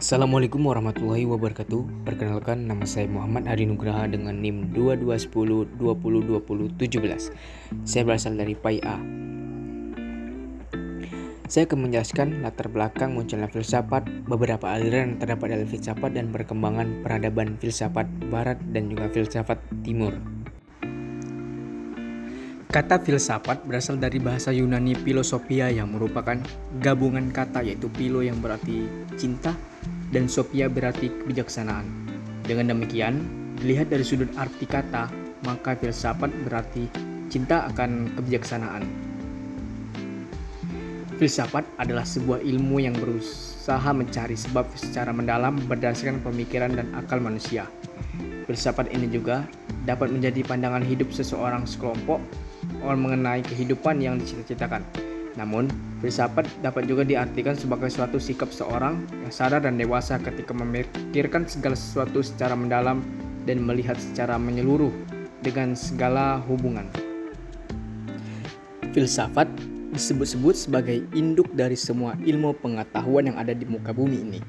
Assalamualaikum warahmatullahi wabarakatuh. Perkenalkan, nama saya Muhammad Hadi Nugraha dengan NIM 2210202017. Saya berasal dari PAI-A. Saya akan menjelaskan latar belakang munculnya filsafat, beberapa aliran yang terdapat dalam filsafat, dan perkembangan peradaban filsafat Barat dan juga filsafat Timur. Kata filsafat berasal dari bahasa Yunani philosophia yang merupakan gabungan kata, yaitu philo yang berarti cinta dan sophia berarti kebijaksanaan. Dengan demikian, dilihat dari sudut arti kata, maka filsafat berarti cinta akan kebijaksanaan. Filsafat adalah sebuah ilmu yang berusaha mencari sebab secara mendalam berdasarkan pemikiran dan akal manusia. Filsafat ini juga dapat menjadi pandangan hidup seseorang sekelompok orang mengenai kehidupan yang dicita-citakan. Namun, filsafat dapat juga diartikan sebagai suatu sikap seorang yang sadar dan dewasa ketika memikirkan segala sesuatu secara mendalam dan melihat secara menyeluruh dengan segala hubungan. Filsafat disebut-sebut sebagai induk dari semua ilmu pengetahuan yang ada di muka bumi ini.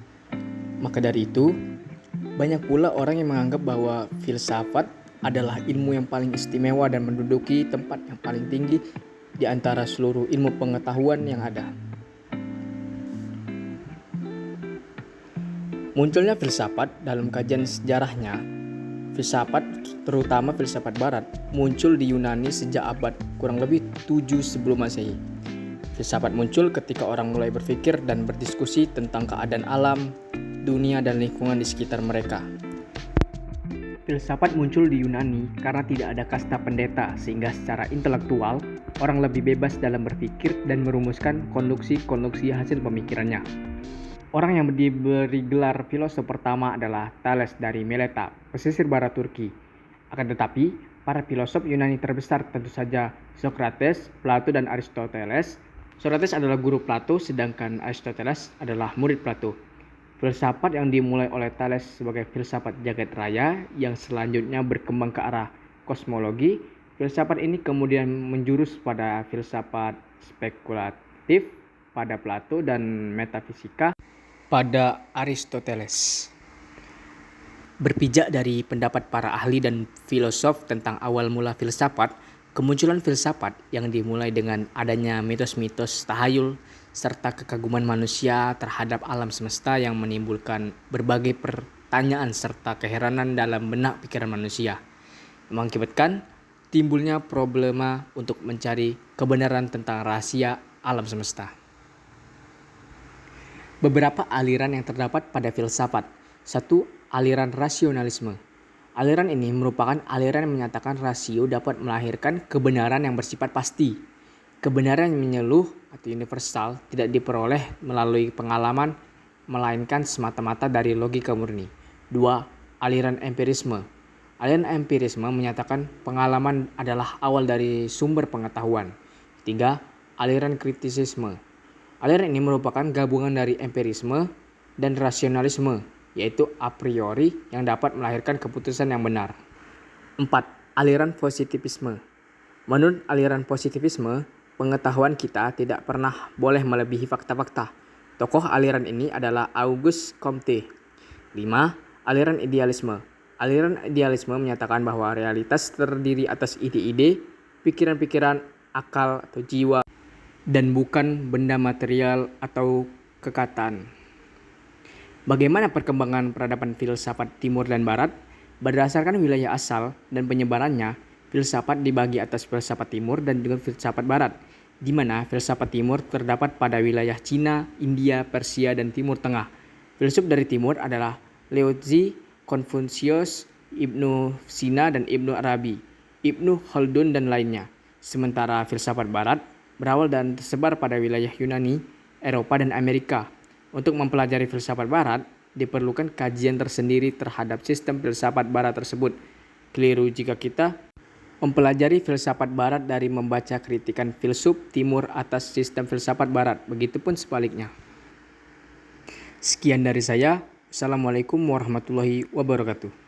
Maka dari itu, banyak pula orang yang menganggap bahwa filsafat adalah ilmu yang paling istimewa dan menduduki tempat yang paling tinggi di antara seluruh ilmu pengetahuan yang ada. Munculnya filsafat dalam kajian sejarahnya, filsafat, terutama filsafat Barat, muncul di Yunani sejak abad kurang lebih 7 sebelum Masehi. Filsafat muncul ketika orang mulai berpikir dan berdiskusi tentang keadaan alam, dunia, dan lingkungan di sekitar mereka. Filsafat muncul di Yunani karena tidak ada kasta pendeta, sehingga secara intelektual orang lebih bebas dalam berpikir dan merumuskan konduksi hasil pemikirannya. Orang yang diberi gelar filosof pertama adalah Thales dari Meleta, pesisir barat Turki. Akan tetapi, para filosof Yunani terbesar tentu saja Socrates, Plato, dan Aristoteles. Socrates adalah guru Plato, sedangkan Aristoteles adalah murid Plato. Filsafat yang dimulai oleh Thales sebagai filsafat jagat raya yang selanjutnya berkembang ke arah kosmologi. Filsafat ini kemudian menjurus pada filsafat spekulatif pada Plato dan metafisika pada Aristoteles. Berpijak dari pendapat para ahli dan filosof tentang awal mula filsafat, kemunculan filsafat yang dimulai dengan adanya mitos-mitos tahayul serta kekaguman manusia terhadap alam semesta yang menimbulkan berbagai pertanyaan serta keheranan dalam benak pikiran manusia, mengakibatkan timbulnya problema untuk mencari kebenaran tentang rahasia alam semesta. Beberapa aliran yang terdapat pada filsafat. 1. Aliran rasionalisme. Aliran ini merupakan aliran yang menyatakan rasio dapat melahirkan kebenaran yang bersifat pasti. Kebenaran yang menyeluruh atau universal tidak diperoleh melalui pengalaman, melainkan semata-mata dari logika murni. 2. Aliran empirisme. Aliran empirisme menyatakan pengalaman adalah awal dari sumber pengetahuan. 3. Aliran kritisisme. Aliran ini merupakan gabungan dari empirisme dan rasionalisme, yaitu a priori yang dapat melahirkan keputusan yang benar. 4. Aliran positivisme. Menurut aliran positivisme, pengetahuan kita tidak pernah boleh melebihi fakta-fakta. Tokoh aliran ini adalah Auguste Comte. 5. Aliran idealisme. Aliran idealisme menyatakan bahwa realitas terdiri atas ide-ide, pikiran-pikiran, akal atau jiwa, dan bukan benda material atau kekatan. Bagaimana perkembangan peradaban filsafat Timur dan Barat? Berdasarkan wilayah asal dan penyebarannya, filsafat dibagi atas filsafat Timur dan juga filsafat Barat, di mana filsafat Timur terdapat pada wilayah Cina, India, Persia, dan Timur Tengah. Filsuf dari Timur adalah Laozi, Confucius, Ibnu Sina, dan Ibnu Arabi, Ibnu Khaldun, dan lainnya. Sementara filsafat Barat berawal dan tersebar pada wilayah Yunani, Eropa, dan Amerika. Untuk mempelajari filsafat Barat, diperlukan kajian tersendiri terhadap sistem filsafat Barat tersebut. Keliru jika kita mempelajari filsafat Barat dari membaca kritikan filsuf Timur atas sistem filsafat Barat, begitupun sebaliknya. Sekian dari saya. Assalamualaikum warahmatullahi wabarakatuh.